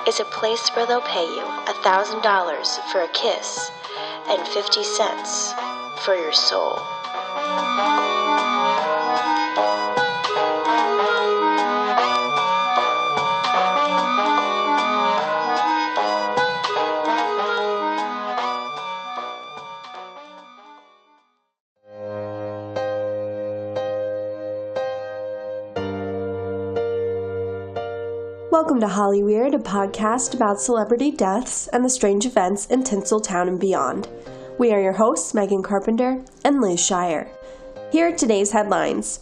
is a place where they'll pay you $1,000 for a kiss and 50 cents for your soul. Welcome to Hollyweird, a podcast about celebrity deaths and the strange events in Tinseltown and beyond. We are your hosts, Megan Carpenter and Liz Shire. Here are today's headlines.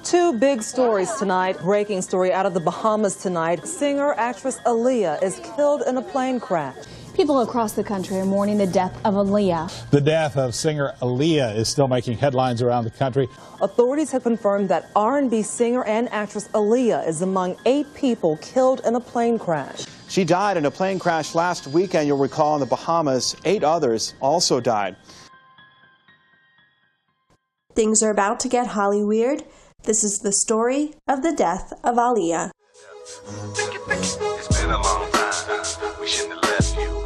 Two big stories tonight. Breaking story out of the Bahamas tonight. Singer-actress Aaliyah is killed in a plane crash. People across the country are mourning the death of Aaliyah. The death of singer Aaliyah is still making headlines around the country. Authorities have confirmed that R&B singer and actress Aaliyah is among 8 people killed in a plane crash. She died in a plane crash last weekend, you'll recall, in the Bahamas. 8 others also died. Things are about to get Hollyweird. This is the story of the death of Aaliyah. It's been a long time. We shouldn't have left you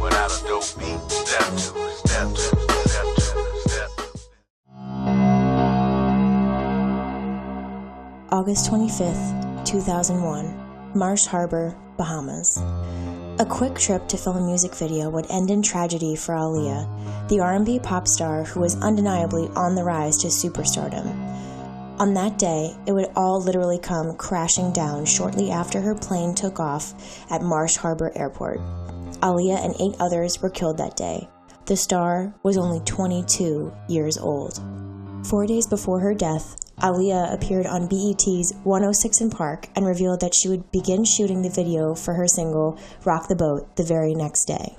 without a dope beat. Step 2, step 2, step 2, step 2. August 25th, 2001, Marsh Harbor, Bahamas. A quick trip to film a music video would end in tragedy for Aaliyah, the R&B pop star who was undeniably on the rise to superstardom. On that day, it would all literally come crashing down shortly after her plane took off at Marsh Harbor Airport. Aaliyah and 8 others were killed that day. The star was only 22 years old. 4 days before her death, Aaliyah appeared on BET's 106 in Park and revealed that she would begin shooting the video for her single, Rock the Boat, the very next day.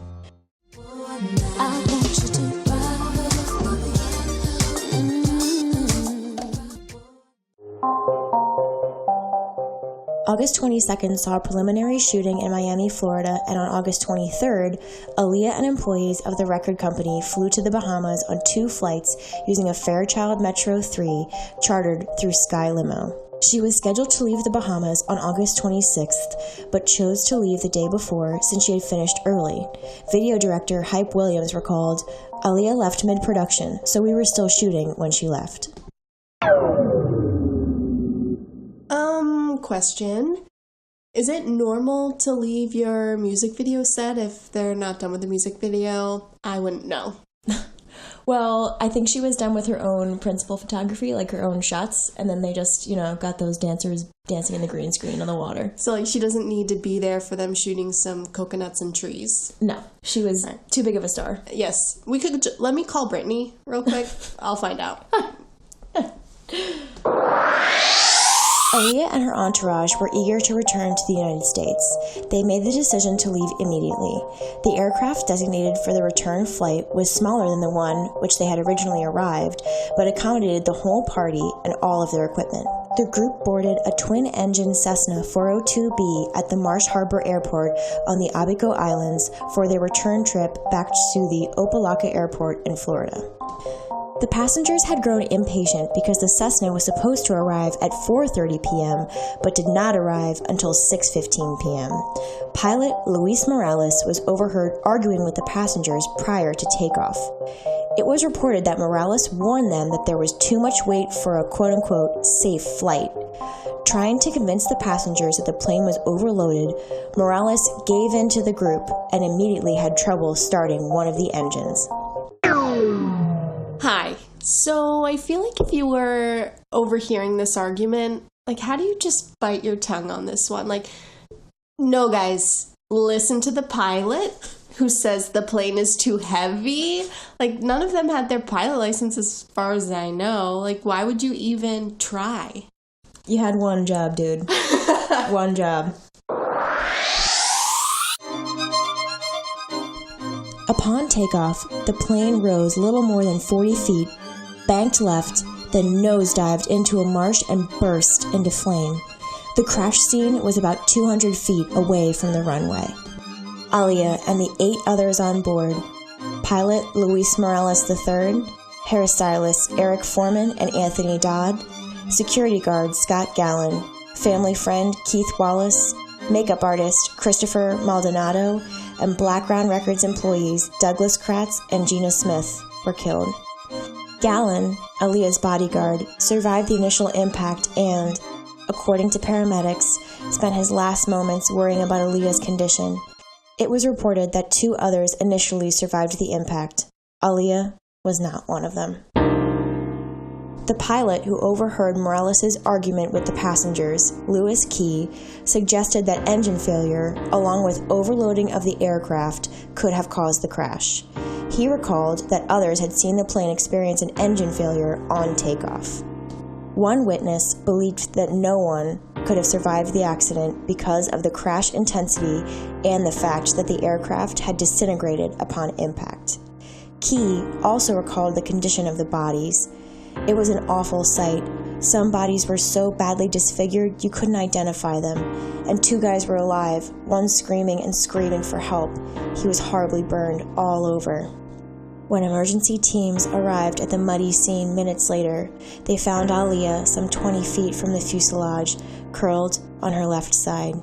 August 22nd saw a preliminary shooting in Miami, Florida, and on August 23rd, Aaliyah and employees of the record company flew to the Bahamas on 2 flights using a Fairchild Metro 3 chartered through Sky Limo. She was scheduled to leave the Bahamas on August 26th, but chose to leave the day before since she had finished early. Video director Hype Williams recalled, "Aaliyah left mid-production, so we were still shooting when she left." Question. Is it normal to leave your music video set if they're not done with the music video? I wouldn't know. Well, I think she was done with her own principal photography, like her own shots, and then they just, got those dancers dancing in the green screen on the water. So, she doesn't need to be there for them shooting some coconuts and trees? No, she was too big of a star. Yes. Let me call Brittany real quick. I'll find out. Aaliyah and her entourage were eager to return to the United States. They made the decision to leave immediately. The aircraft designated for the return flight was smaller than the one which they had originally arrived, but accommodated the whole party and all of their equipment. The group boarded a twin-engine Cessna 402B at the Marsh Harbor Airport on the Aiko Islands for their return trip back to the Opa-locka Airport in Florida. The passengers had grown impatient because the Cessna was supposed to arrive at 4:30 p.m., but did not arrive until 6:15 p.m. Pilot Luis Morales was overheard arguing with the passengers prior to takeoff. It was reported that Morales warned them that there was too much weight for a quote-unquote safe flight. Trying to convince the passengers that the plane was overloaded, Morales gave in to the group and immediately had trouble starting one of the engines. Hi. So I feel like if you were overhearing this argument, how do you just bite your tongue on this one? No, guys, listen to the pilot who says the plane is too heavy. None of them had their pilot license as far as I know. Why would you even try? You had one job, dude. One job. Upon takeoff, the plane rose little more than 40 feet, banked left, then nosedived into a marsh and burst into flame. The crash scene was about 200 feet away from the runway. Aaliyah and the 8 others on board, pilot Luis Morales III, hairstylist Eric Foreman and Anthony Dodd, security guard Scott Gallen, family friend Keith Wallace, makeup artist Christopher Maldonado, and Blackround Records employees Douglas Kratz and Gina Smith were killed. Gallen, Aaliyah's bodyguard, survived the initial impact and, according to paramedics, spent his last moments worrying about Aaliyah's condition. It was reported that 2 others initially survived the impact. Aaliyah was not one of them. The pilot who overheard Morales' argument with the passengers, Louis Key, suggested that engine failure, along with overloading of the aircraft, could have caused the crash. He recalled that others had seen the plane experience an engine failure on takeoff. One witness believed that no one could have survived the accident because of the crash intensity and the fact that the aircraft had disintegrated upon impact. Key also recalled the condition of the bodies. It was an awful sight. Some bodies were so badly disfigured you couldn't identify them, and 2 guys were alive, one screaming and screaming for help. He was horribly burned all over. When emergency teams arrived at the muddy scene minutes later, they found Aaliyah some 20 feet from the fuselage, curled on her left side.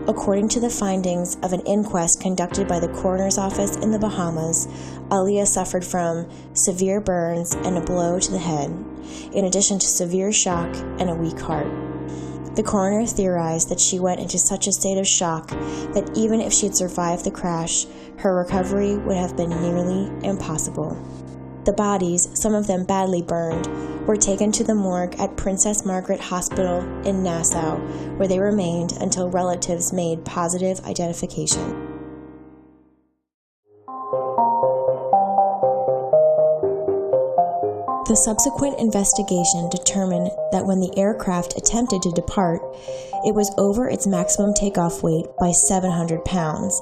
According to the findings of an inquest conducted by the coroner's office in the Bahamas, Aaliyah suffered from severe burns and a blow to the head, in addition to severe shock and a weak heart. The coroner theorized that she went into such a state of shock that even if she had survived the crash, her recovery would have been nearly impossible. The bodies, some of them badly burned, were taken to the morgue at Princess Margaret Hospital in Nassau, where they remained until relatives made positive identification. The subsequent investigation determined that when the aircraft attempted to depart, it was over its maximum takeoff weight by 700 pounds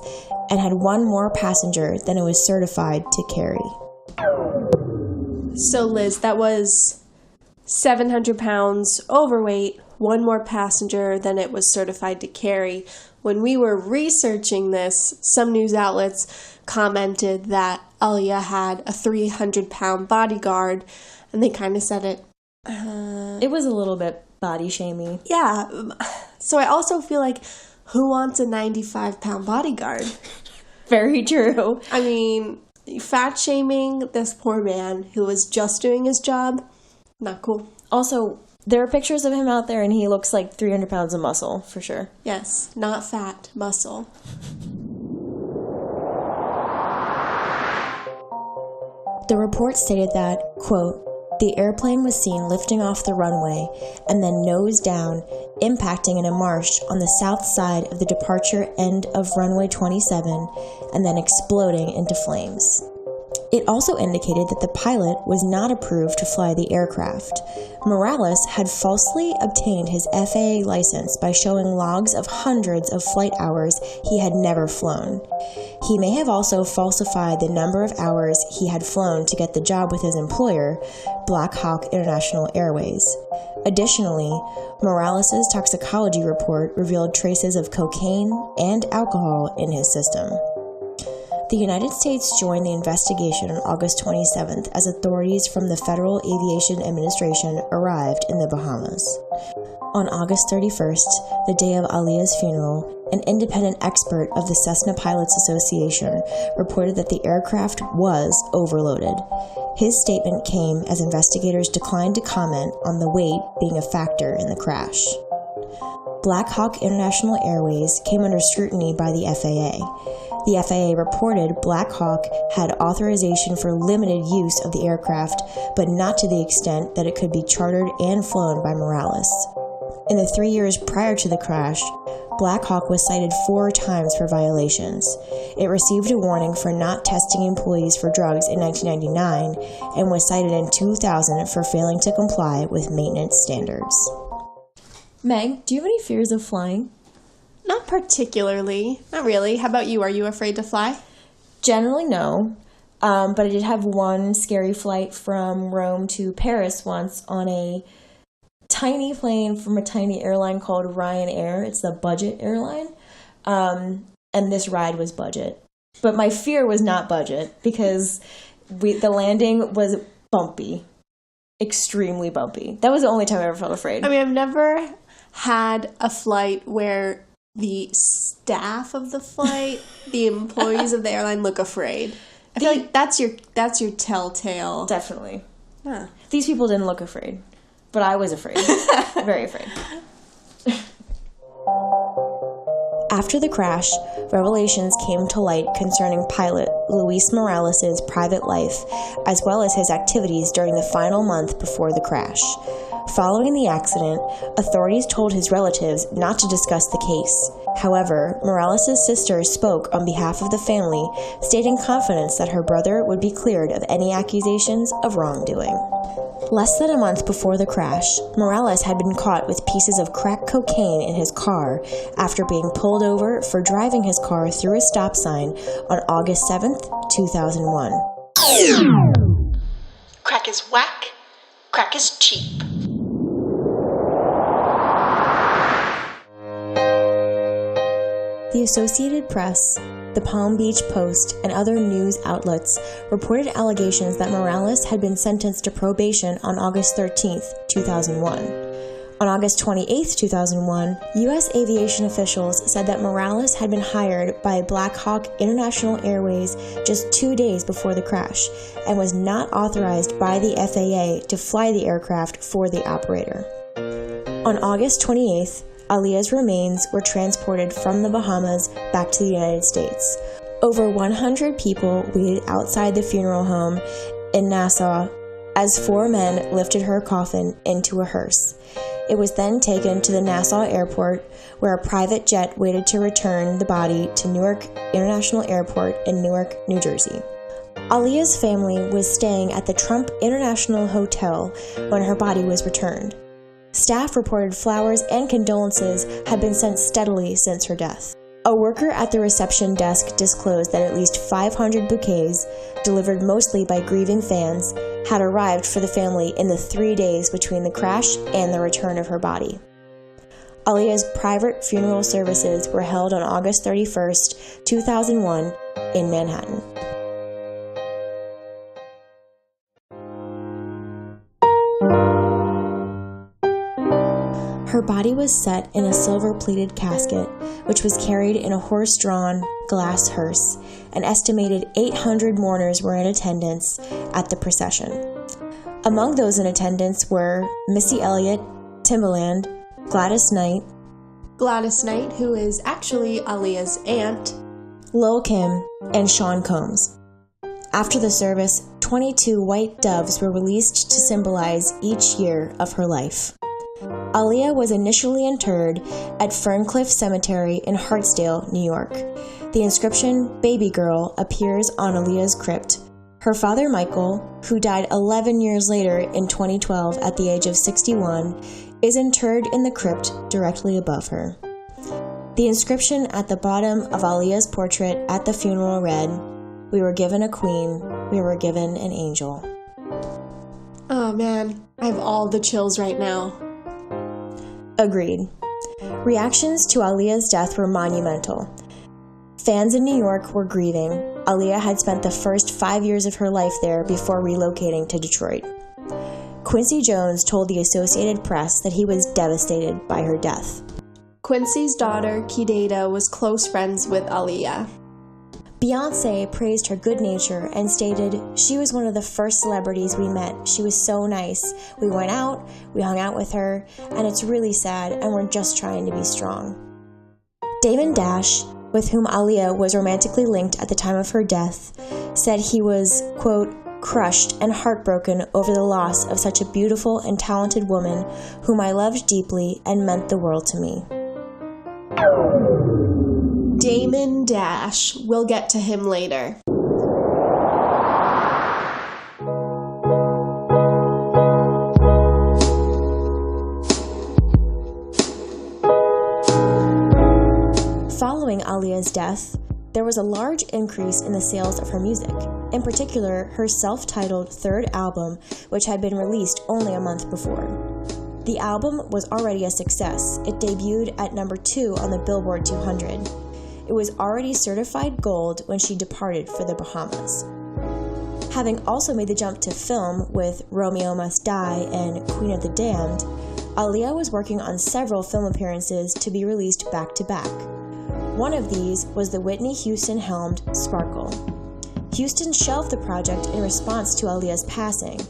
and had 1 more passenger than it was certified to carry. So, Liz, that was 700 pounds overweight, 1 more passenger than it was certified to carry. When we were researching this, some news outlets commented that Aaliyah had a 300-pound bodyguard, and they kind of said it. It was a little bit body shamey. Yeah. So I also feel like, who wants a 95-pound bodyguard? Very true. I mean, fat shaming this poor man who was just doing his job, not cool. Also, there are pictures of him out there, and he looks like 300 pounds of muscle, for sure. Yes, not fat, muscle. The report stated that, quote, the airplane was seen lifting off the runway and then nose down, impacting in a marsh on the south side of the departure end of runway 27 and then exploding into flames. It also indicated that the pilot was not approved to fly the aircraft. Morales had falsely obtained his FAA license by showing logs of hundreds of flight hours he had never flown. He may have also falsified the number of hours he had flown to get the job with his employer, Black Hawk International Airways. Additionally, Morales' toxicology report revealed traces of cocaine and alcohol in his system. The United States joined the investigation on August 27th as authorities from the Federal Aviation Administration arrived in the Bahamas. On August 31st, the day of Aaliyah's funeral, an independent expert of the Cessna Pilots Association reported that the aircraft was overloaded. His statement came as investigators declined to comment on the weight being a factor in the crash. Black Hawk International Airways came under scrutiny by the FAA. The FAA reported Black Hawk had authorization for limited use of the aircraft, but not to the extent that it could be chartered and flown by Morales. In the 3 years prior to the crash, Black Hawk was cited 4 times for violations. It received a warning for not testing employees for drugs in 1999 and was cited in 2000 for failing to comply with maintenance standards. Meg, do you have any fears of flying? Not particularly. Not really. How about you? Are you afraid to fly? Generally, no. But I did have one scary flight from Rome to Paris once on a tiny plane from a tiny airline called Ryanair. It's the budget airline. And this ride was budget. But my fear was not budget because the landing was bumpy. extremely bumpy. That was the only time I ever felt afraid. I mean, I've never had a flight where the staff of the flight, the employees of the airline look afraid. I feel like that's your telltale. Definitely. Huh. These people didn't look afraid, but I was afraid. Very afraid. After the crash, revelations came to light concerning pilot Luis Morales' private life, as well as his activities during the final month before the crash. Following the accident, authorities told his relatives not to discuss the case. However, Morales' sister spoke on behalf of the family, stating confidence that her brother would be cleared of any accusations of wrongdoing. Less than a month before the crash, Morales had been caught with pieces of crack cocaine in his car after being pulled over for driving his car through a stop sign on August 7th, 2001. Crack is whack. Crack is cheap. The Associated Press, the Palm Beach Post, and other news outlets reported allegations that Morales had been sentenced to probation on August 13, 2001. On August 28, 2001, U.S. aviation officials said that Morales had been hired by Black Hawk International Airways just 2 days before the crash and was not authorized by the FAA to fly the aircraft for the operator. On August 28th, Aaliyah's remains were transported from the Bahamas back to the United States. Over 100 people waited outside the funeral home in Nassau as 4 men lifted her coffin into a hearse. It was then taken to the Nassau airport, where a private jet waited to return the body to Newark International Airport in Newark, New Jersey. Aaliyah's family was staying at the Trump International Hotel when her body was returned. Staff reported flowers and condolences had been sent steadily since her death. A worker at the reception desk disclosed that at least 500 bouquets, delivered mostly by grieving fans, had arrived for the family in the 3 days between the crash and the return of her body. Aaliyah's private funeral services were held on August 31st, 2001, in Manhattan. Her body was set in a silver-plated casket, which was carried in a horse-drawn glass hearse. An estimated 800 mourners were in attendance at the procession. Among those in attendance were Missy Elliott, Timbaland, Gladys Knight, who is actually Aaliyah's aunt, Lil' Kim, and Shawn Combs. After the service, 22 white doves were released to symbolize each year of her life. Aaliyah was initially interred at Ferncliff Cemetery in Hartsdale, New York. The inscription, "Baby Girl," appears on Aaliyah's crypt. Her father, Michael, who died 11 years later in 2012 at the age of 61, is interred in the crypt directly above her. The inscription at the bottom of Aaliyah's portrait at the funeral read, "We were given a queen, we were given an angel." Oh man, I have all the chills right now. Agreed. Reactions to Aaliyah's death were monumental. Fans in New York were grieving. Aaliyah had spent the first 5 years of her life there before relocating to Detroit. Quincy Jones told the Associated Press that he was devastated by her death. Quincy's daughter, Kidada, was close friends with Aaliyah. Beyoncé praised her good nature and stated, "She was one of the first celebrities we met. She was so nice. We went out, we hung out with her, and it's really sad, and we're just trying to be strong." Damon Dash, with whom Aaliyah was romantically linked at the time of her death, said he was, quote, "crushed and heartbroken over the loss of such a beautiful and talented woman whom I loved deeply and meant the world to me." Damon Dash. We'll get to him later. Following Aaliyah's death, there was a large increase in the sales of her music, in particular her self-titled third album, which had been released only a month before. The album was already a success. It debuted at number 2 on the Billboard 200. It was already certified gold when she departed for the Bahamas. Having also made the jump to film with Romeo Must Die and Queen of the Damned, Aaliyah was working on several film appearances to be released back-to-back. One of these was the Whitney Houston-helmed Sparkle. Houston shelved the project in response to Aaliyah's passing,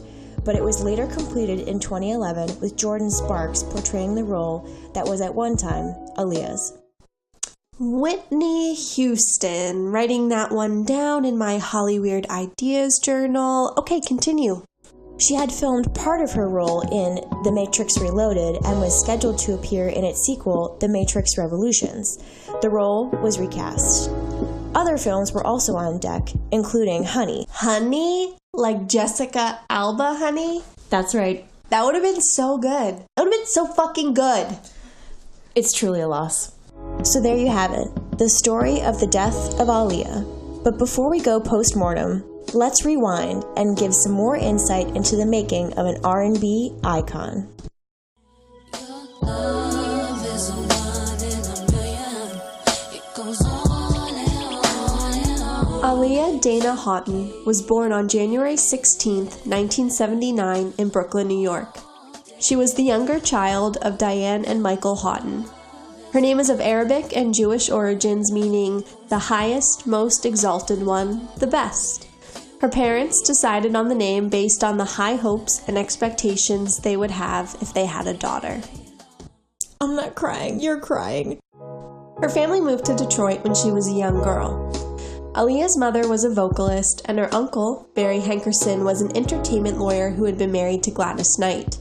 but it was later completed in 2011 with Jordan Sparks portraying the role that was at one time Aaliyah's. Whitney Houston, writing that one down in my Hollyweird Ideas journal. Okay, continue. She had filmed part of her role in The Matrix Reloaded and was scheduled to appear in its sequel, The Matrix Revolutions. The role was recast. Other films were also on deck, including Honey. Honey? Like Jessica Alba Honey? That's right. That would have been so good. That would have been so fucking good. It's truly a loss. So there you have it, the story of the death of Aaliyah. But before we go post-mortem, let's rewind and give some more insight into the making of an R&B icon. Aaliyah Dana Houghton was born on January 16, 1979 in Brooklyn, New York. She was the younger child of Diane and Michael Houghton. Her name is of Arabic and Jewish origins, meaning the highest, most exalted one, the best. Her parents decided on the name based on the high hopes and expectations they would have if they had a daughter. I'm not crying, you're crying. Her family moved to Detroit when she was a young girl. Aaliyah's mother was a vocalist, and her uncle, Barry Hankerson, was an entertainment lawyer who had been married to Gladys Knight.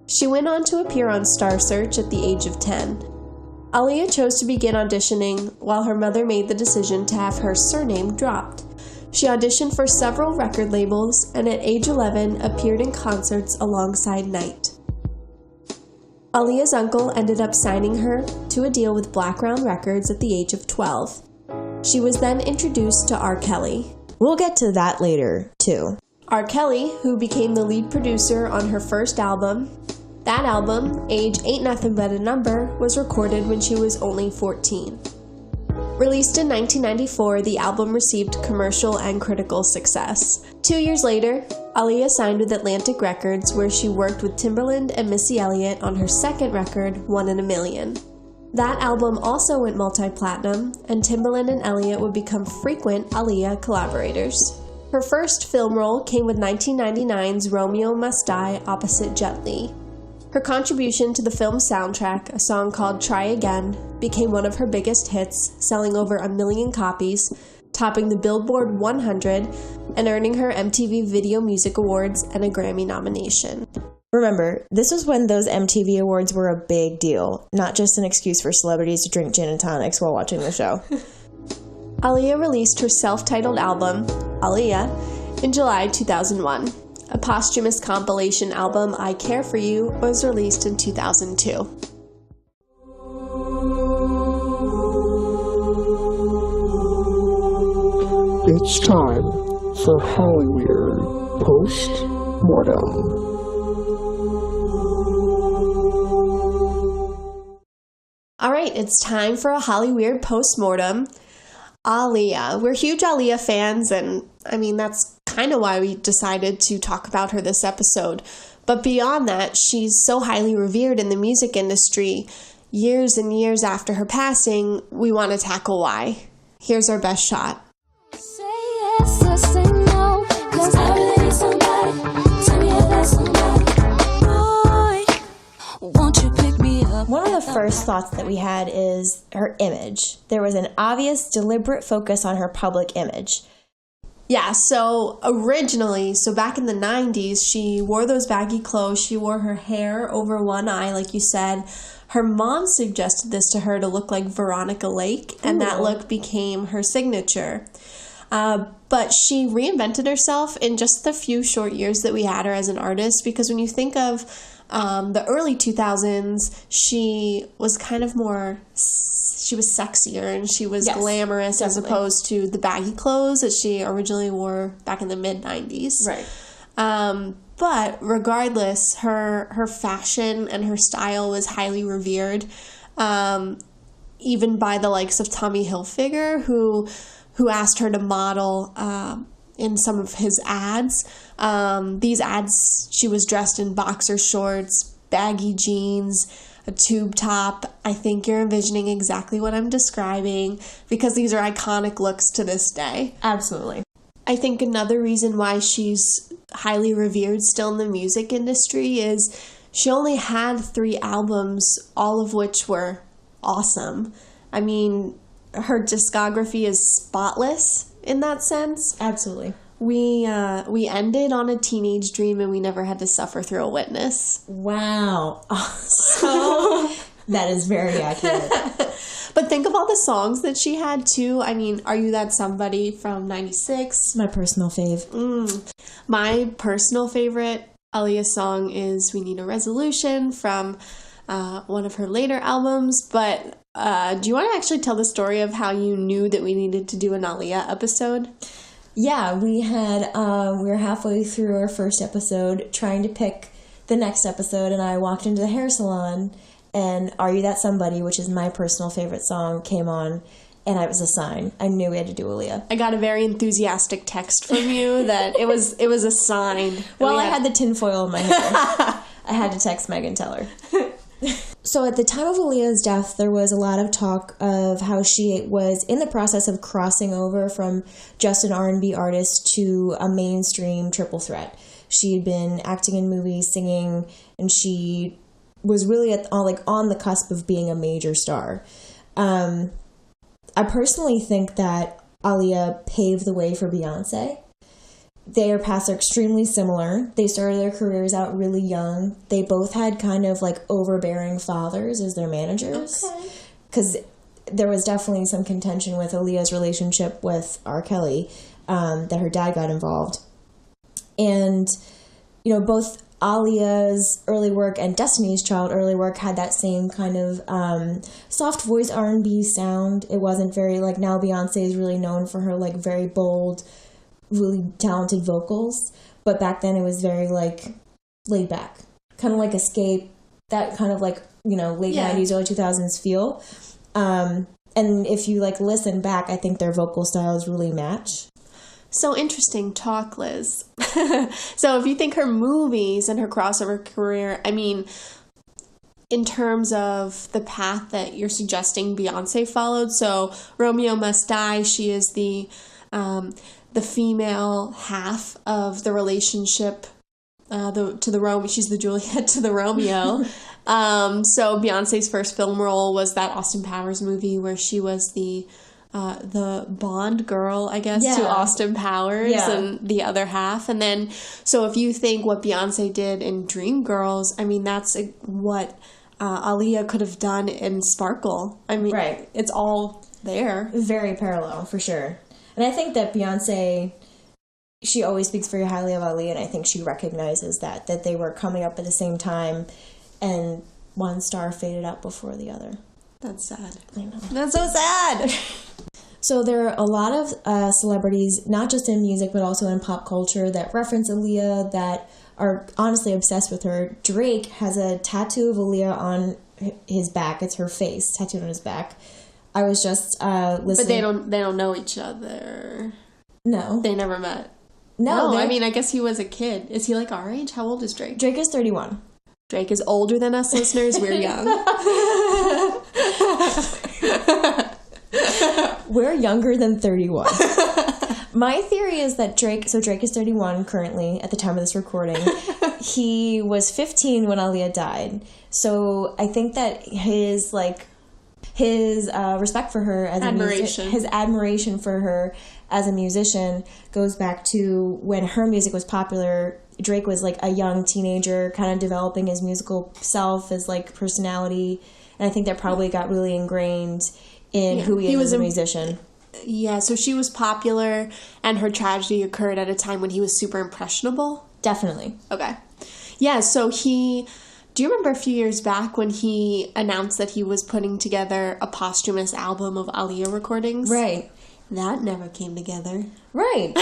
She went on to appear on Star Search at the age of 10. Aaliyah chose to begin auditioning while her mother made the decision to have her surname dropped. She auditioned for several record labels and at age 11 appeared in concerts alongside Knight. Aaliyah's uncle ended up signing her to a deal with Blackround Records at the age of 12. She was then introduced to R. Kelly. We'll get to that later, too. R. Kelly, who became the lead producer on her first album. That album, Age Ain't Nothing But a Number, was recorded when she was only 14. Released in 1994, the album received commercial and critical success. 2 years later, Aaliyah signed with Atlantic Records, where she worked with Timbaland and Missy Elliott on her second record, One in a Million. That album also went multi-platinum, and Timbaland and Elliott would become frequent Aaliyah collaborators. Her first film role came with 1999's Romeo Must Die opposite Jet Li. Her contribution to the film's soundtrack, a song called Try Again, became one of her biggest hits, selling over 1 million copies, topping the Billboard 100, and earning her MTV Video Music Awards and a Grammy nomination. Remember, this was when those MTV Awards were a big deal, not just an excuse for celebrities to drink gin and tonics while watching the show. Aaliyah released her self-titled album, Aaliyah, in July 2001. A posthumous compilation album, I Care For You, was released in 2002. It's time for Hollyweird Post-Mortem. Alright, it's time for a Hollyweird Post-Mortem. Aaliyah. We're huge Aaliyah fans, and that's kind of why we decided to talk about her this episode. But beyond that, she's so highly revered in the music industry. Years and years after her passing, we want to tackle why. Here's our best shot. Say yes or say no, 'cause I really need somebody. Tell me if there's somebody. Boy, won't you pick me up? One of the first thoughts that we had is her image. There was an obvious, deliberate focus on her public image. Yeah, so back in the 90s, she wore those baggy clothes. She wore her hair over one eye, like you said. Her mom suggested this to her to look like Veronica Lake, and that look became her signature. But she reinvented herself in just the few short years that we had her as an artist, because when you think of the early 2000s, she was kind of more, she was sexier and she was glamorous, definitely, as opposed to the baggy clothes that she originally wore back in the mid-90s. Right. But regardless, her fashion and her style was highly revered, even by the likes of Tommy Hilfiger, who asked her to model in some of his ads. These ads, she was dressed in boxer shorts, baggy jeans, a tube top. I think you're envisioning exactly what I'm describing because these are iconic looks to this day. Absolutely. I think another reason why she's highly revered still in the music industry is she only had 3 albums, all of which were awesome. I mean, her discography is spotless in that sense. Absolutely. We ended on a teenage dream and we never had to suffer through a witness. Wow. So that is very accurate. But think of all the songs that she had too. I mean, Are You That Somebody from 96? My personal fave. My personal favorite Aaliyah song is We Need a Resolution from one of her later albums. But do you want to actually tell the story of how you knew that we needed to do an Aaliyah episode? Yeah, we were halfway through our first episode trying to pick the next episode, and I walked into the hair salon, and Are You That Somebody, which is my personal favorite song, came on, and it was a sign. I knew we had to do Aaliyah. I got a very enthusiastic text from you that it was a sign. Well, I had the tinfoil in my hair. I had to text Meg and tell her. So at the time of Aaliyah's death, there was a lot of talk of how she was in the process of crossing over from just an R&B artist to a mainstream triple threat. She had been acting in movies, singing, and she was really on the cusp of being a major star. I personally think that Aaliyah paved the way for Beyonce. Their paths are extremely similar. They started their careers out really young. They both had kind of like overbearing fathers as their managers. Because there was definitely some contention with Aaliyah's relationship with R. Kelly, that her dad got involved. And, you know, both Aaliyah's early work and Destiny's Child early work had that same kind of soft voice R&B sound. It wasn't very, like, now Beyonce is really known for her, like, very bold, really talented vocals, but back then it was very like laid back, kind of like Escape, that kind of like, you know, late 90s early 2000s feel, and if you like listen back, I think their vocal styles really match. So interesting talk, Liz. So if you think her movies and her crossover career, I mean, in terms of the path that you're suggesting Beyonce followed, so Romeo Must Die, she is the female half of the relationship, she's the Juliet to the Romeo. So Beyonce's first film role was that Austin Powers movie where she was the Bond girl, I guess, to Austin Powers and the other half. And then, so if you think what Beyonce did in Dreamgirls, I mean, that's what Aaliyah could have done in Sparkle. I mean, it's all there. Very parallel, for sure. And I think that Beyonce, she always speaks very highly of Aaliyah, and I think she recognizes that they were coming up at the same time, and one star faded out before the other. That's sad. I know. That's so sad. So there are a lot of celebrities, not just in music, but also in pop culture, that reference Aaliyah, that are honestly obsessed with her. Drake has a tattoo of Aaliyah on his back. It's her face tattooed on his back. I was just listening. But they don't know each other. No. They never met. No, I mean, I guess he was a kid. Is he like our age? How old is Drake? Drake is 31. Drake is older than us, listeners. We're young. We're younger than 31. My theory is that Drake is 31 currently at the time of this recording. He was 15 when Aaliyah died. So I think that his respect for her as his admiration for her as a musician goes back to when her music was popular. Drake was like a young teenager, kind of developing his musical self, his like personality, and I think that probably got really ingrained in who he is as a musician. Yeah, so she was popular, and her tragedy occurred at a time when he was super impressionable? Definitely. Okay. Yeah, so do you remember a few years back when he announced that he was putting together a posthumous album of Aaliyah recordings? Right. That never came together. Right.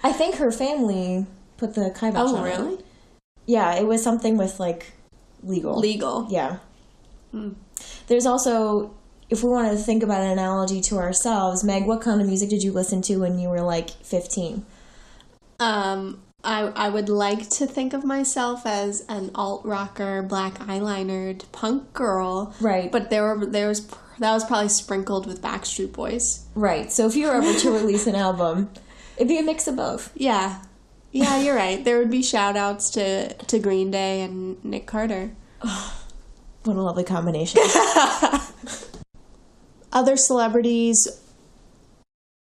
I think her family put the kibosh on it. Oh, really? Yeah, it was something with, like, legal. Legal. Yeah. There's also, if we wanted to think about an analogy to ourselves, Meg, what kind of music did you listen to when you were like 15? I would like to think of myself as an alt rocker, black eyelinered punk girl. Right. But that was probably sprinkled with Backstreet Boys. Right. So if you were ever to release an album, it'd be a mix of both. Yeah. Yeah, you're right. There would be shout outs to Green Day and Nick Carter. What a lovely combination. Other celebrities,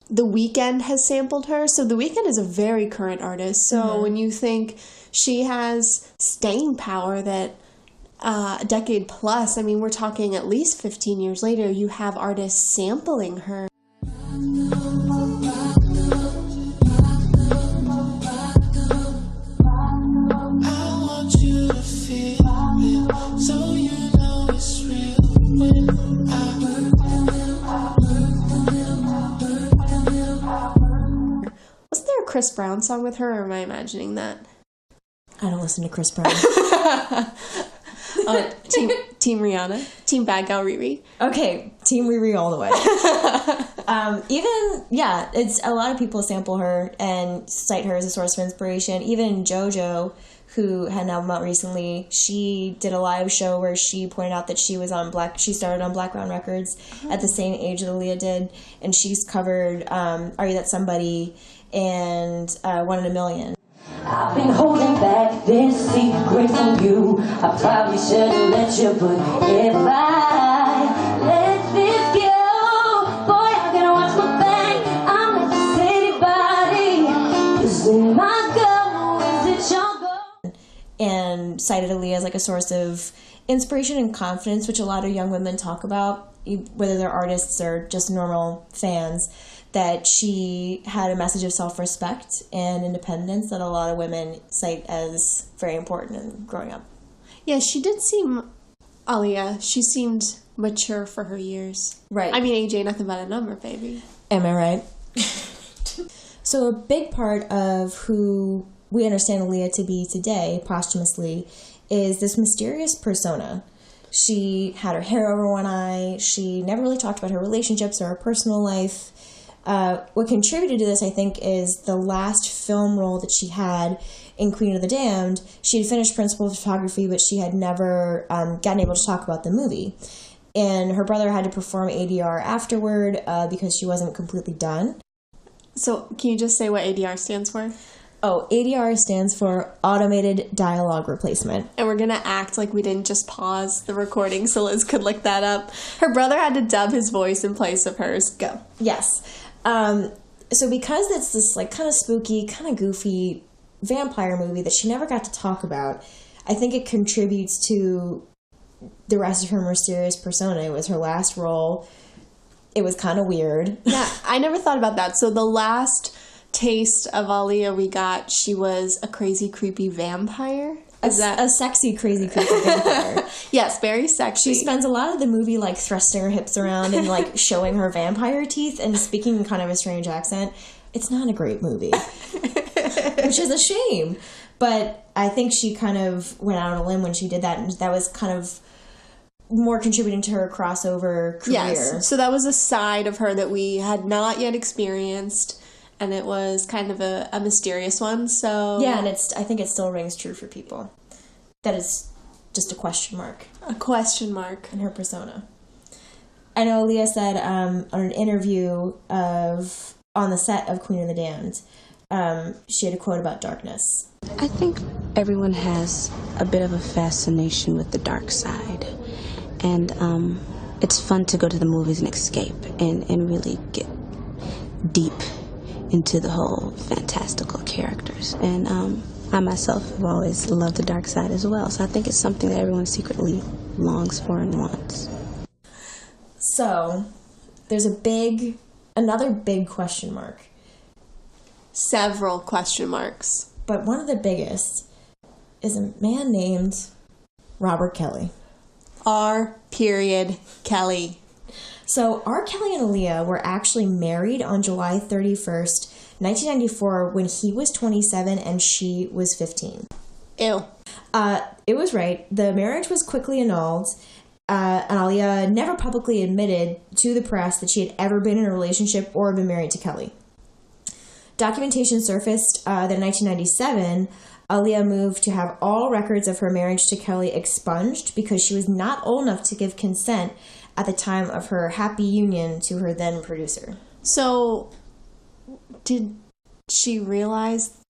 The Weeknd has sampled her. So The Weeknd is a very current artist. So when you think she has staying power that a decade plus, I mean, we're talking at least 15 years later, you have artists sampling her. Wasn't there a Chris Brown song with her, or am I imagining that? I don't listen to Chris Brown. Team Rihanna? Team Bad Gal Riri? Okay, Team Riri all the way. It's a lot of people sample her and cite her as a source of inspiration. Even JoJo, who had an album out recently, she did a live show where she pointed out that she started on Blackround Records at the same age that Aaliyah did, and she's covered Are You That Somebody and One in a Million. I've been holding back this secret from you. I probably shouldn't let you, but if I let this go, boy, I gotta watch my back. I'm not just anybody. Is it my go? Is it your go? And cited Aaliyah as like a source of inspiration and confidence, which a lot of young women talk about, whether they're artists or just normal fans, that she had a message of self-respect and independence that a lot of women cite as very important in growing up. Yeah, she did seem, Aaliyah, she seemed mature for her years. Right. I mean, AJ, nothing but a number, baby. Am I right? So a big part of who we understand Aaliyah to be today, posthumously, is this mysterious persona. She had her hair over one eye. She never really talked about her relationships or her personal life. What contributed to this, I think, is the last film role that she had in Queen of the Damned. She had finished principal photography, but she had never gotten able to talk about the movie. And her brother had to perform ADR afterward because she wasn't completely done. So can you just say what ADR stands for? Oh, ADR stands for Automated Dialogue Replacement. And we're going to act like we didn't just pause the recording so Liz could look that up. Her brother had to dub his voice in place of hers. Go. Yes. So because it's this like kind of spooky, kind of goofy vampire movie that she never got to talk about, I think it contributes to the rest of her mysterious persona. It was her last role. It was kind of weird. Yeah, I never thought about that. So the last taste of Aaliyah we got, she was a crazy, creepy vampire. A sexy, crazy, creepy vampire. Yes, very sexy. She spends a lot of the movie like thrusting her hips around and like showing her vampire teeth and speaking in kind of a strange accent. It's not a great movie, which is a shame. But I think she kind of went out on a limb when she did that, and that was kind of more contributing to her crossover career. Yes, so that was a side of her that we had not yet experienced. And it was kind of a mysterious one, so... Yeah, and I think it still rings true for people. That is just a question mark. A question mark. In her persona. I know Aaliyah said on an interview on the set of Queen of the Damned, she had a quote about darkness. I think everyone has a bit of a fascination with the dark side. And it's fun to go to the movies and escape and really get deep into the whole fantastical characters. And I myself have always loved the dark side as well. So I think it's something that everyone secretly longs for and wants. So there's another big question mark. Several question marks. But one of the biggest is a man named Robert Kelly. R. Kelly. So R. Kelly and Aaliyah were actually married on July 31st, 1994, when he was 27 and she was 15. Ew. It was right. The marriage was quickly annulled, And Aaliyah never publicly admitted to the press that she had ever been in a relationship or been married to Kelly. Documentation surfaced that in 1997, Aaliyah moved to have all records of her marriage to Kelly expunged because she was not old enough to give consent at the time of her happy union to her then producer. So, did she realize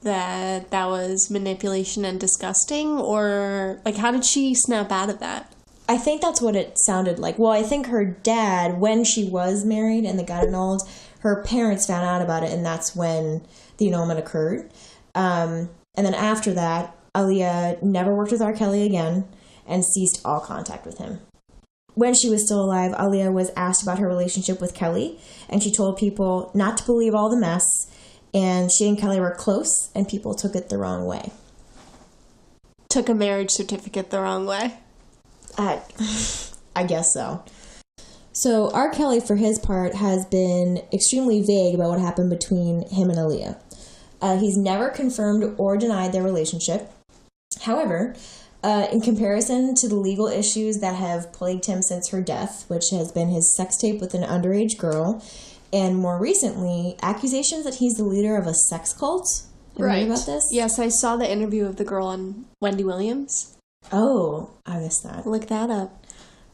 that that was manipulation and disgusting? Or, like, how did she snap out of that? I think that's what it sounded like. Well, I think her dad, when she was married and they got annulled, her parents found out about it, and that's when the annulment occurred. And then after that, Aaliyah never worked with R. Kelly again and ceased all contact with him. When she was still alive, Aaliyah was asked about her relationship with Kelly, and she told people not to believe all the mess, and she and Kelly were close, and people took it the wrong way. Took a marriage certificate the wrong way? I guess so. So R. Kelly, for his part, has been extremely vague about what happened between him and Aaliyah. He's never confirmed or denied their relationship. However, in comparison to the legal issues that have plagued him since her death, which has been his sex tape with an underage girl, and more recently, accusations that he's the leader of a sex cult. Have you heard about this? Yes, I saw the interview of the girl on Wendy Williams. Oh, I missed that. Look that up.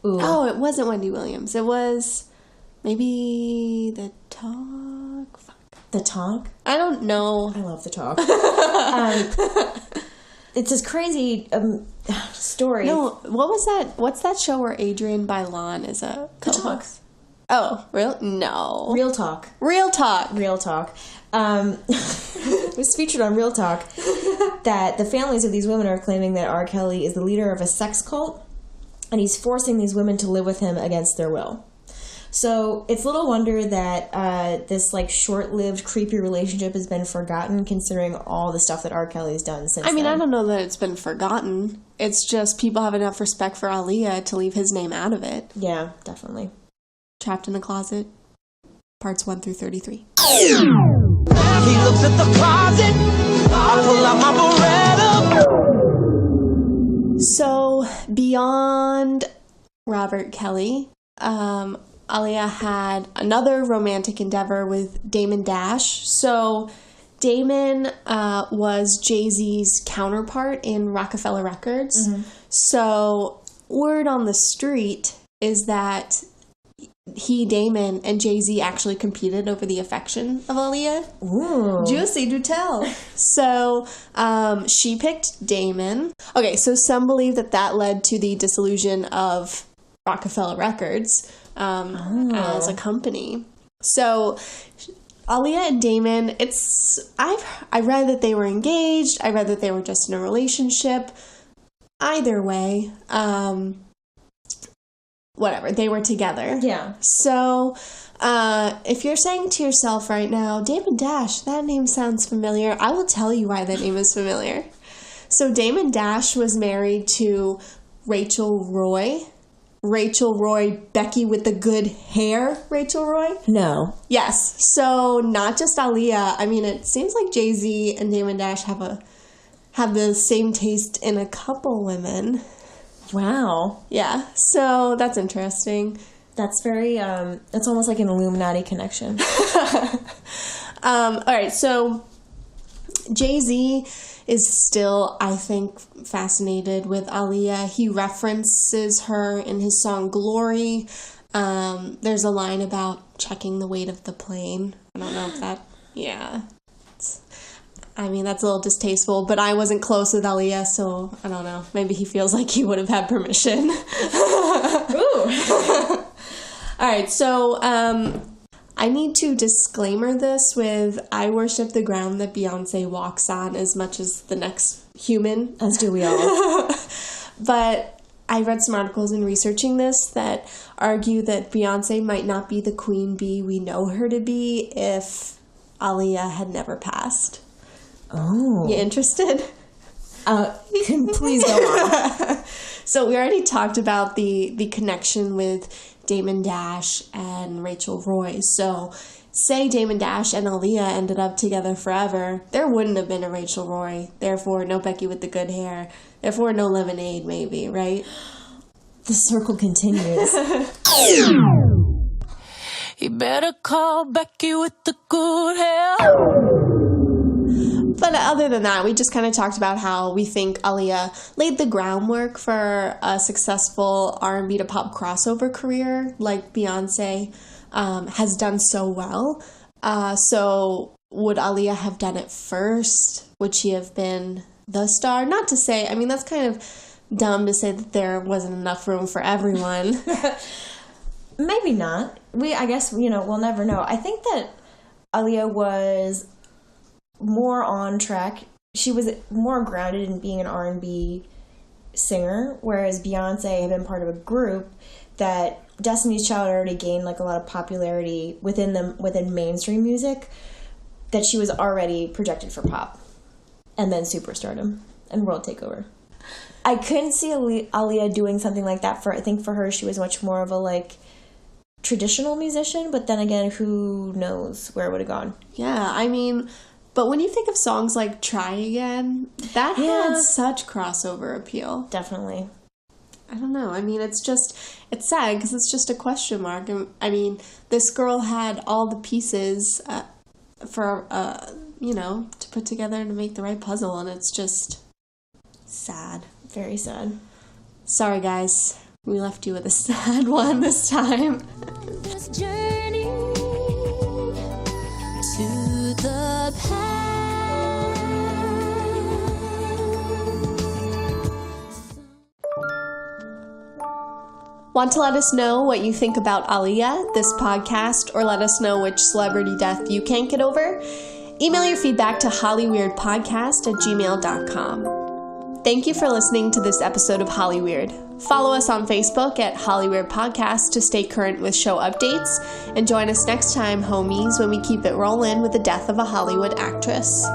Ooh. Oh, it wasn't Wendy Williams. It was maybe The Talk. Fuck. The Talk? I don't know. I love The Talk. It's this crazy story. No, what was that? What's that show where Adrienne Bailon is a co-host? Oh, real? No. Real Talk. Real Talk. Real Talk. It was featured on Real Talk that the families of these women are claiming that R. Kelly is the leader of a sex cult, and he's forcing these women to live with him against their will. So it's little wonder that this like short-lived, creepy relationship has been forgotten, considering all the stuff that R. Kelly's done since. I mean, then. I don't know that it's been forgotten. It's just people have enough respect for Aaliyah to leave his name out of it. Yeah, definitely. Trapped in the Closet, parts 1 through 33. He looks at the closet. I pull out my Beretta. So beyond Robert Kelly, Aaliyah had another romantic endeavor with Damon Dash. So Damon was Jay-Z's counterpart in Rockefeller Records. Mm-hmm. So word on the street is that Damon, and Jay-Z actually competed over the affection of Aaliyah. Ooh. Juicy, do tell. So she picked Damon. Okay, so some believe that led to the dissolution of Rockefeller Records as a company. So Aaliyah and Damon, I read that they were engaged. I read that they were just in a relationship. Either way, whatever, they were together. Yeah. So if you're saying to yourself right now, Damon Dash, that name sounds familiar, I will tell you why that name is familiar. So Damon Dash was married to Rachel Roy. Rachel Roy, Becky with the good hair, Rachel Roy? No. Yes. So not just Aaliyah. I mean, it seems like Jay-Z and Damon Dash have the same taste in a couple women. Wow. Yeah. So that's interesting. That's very, it's almost like an Illuminati connection. All right. So Jay-Z is still, I think, fascinated with Aaliyah. He references her in his song Glory. There's a line about checking the weight of the plane. I don't know if that, yeah. I mean, that's a little distasteful, but I wasn't close with Aaliyah, so I don't know. Maybe he feels like he would have had permission. Ooh. All right, so I need to disclaimer this with I worship the ground that Beyonce walks on as much as the next human. As do we all. But I read some articles in researching this that argue that Beyonce might not be the queen bee we know her to be if Aaliyah had never passed. Oh. You interested? Please go on. So we already talked about the connection with Damon Dash and Rachel Roy. So say Damon Dash and Aaliyah ended up together forever, there wouldn't have been a Rachel Roy. Therefore, no Becky with the good hair. Therefore, no Lemonade, maybe, right? The circle continues. You better call Becky with the good hair. But other than that, we just kind of talked about how we think Aaliyah laid the groundwork for a successful R&B to pop crossover career like Beyonce has done so well. So would Aaliyah have done it first? Would she have been the star? Not to say, I mean, that's kind of dumb to say that there wasn't enough room for everyone. Maybe not. I guess, we'll never know. I think that Aaliyah was more on track. She was more grounded in being an R&B singer, whereas Beyonce had been part of a group that Destiny's Child already gained like a lot of popularity within mainstream music, that she was already projected for pop and then superstardom and world takeover. I couldn't see Aaliyah doing something like that. I think for her, she was much more of a like traditional musician, but then again, who knows where it would have gone. Yeah, I mean, but when you think of songs like Try Again, that had such crossover appeal. Definitely. I don't know. I mean, it's sad because it's just a question mark. I mean, this girl had all the pieces for, to put together to make the right puzzle, and it's just sad. Very sad. Sorry, guys. We left you with a sad one this time. This journey to the past. Want to let us know what you think about Aaliyah, this podcast, or let us know which celebrity death you can't get over? Email your feedback to hollyweirdpodcast@gmail.com. Thank you for listening to this episode of Hollyweird. Follow us on Facebook at Hollyweird Podcast to stay current with show updates, and join us next time, homies, when we keep it rolling with the death of a Hollywood actress.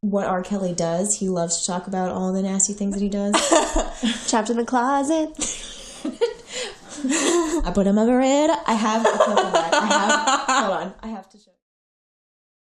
What R. Kelly does, he loves to talk about all the nasty things that he does. Trapped in the closet. I put him on my bed. I have a clip of that. Hold on.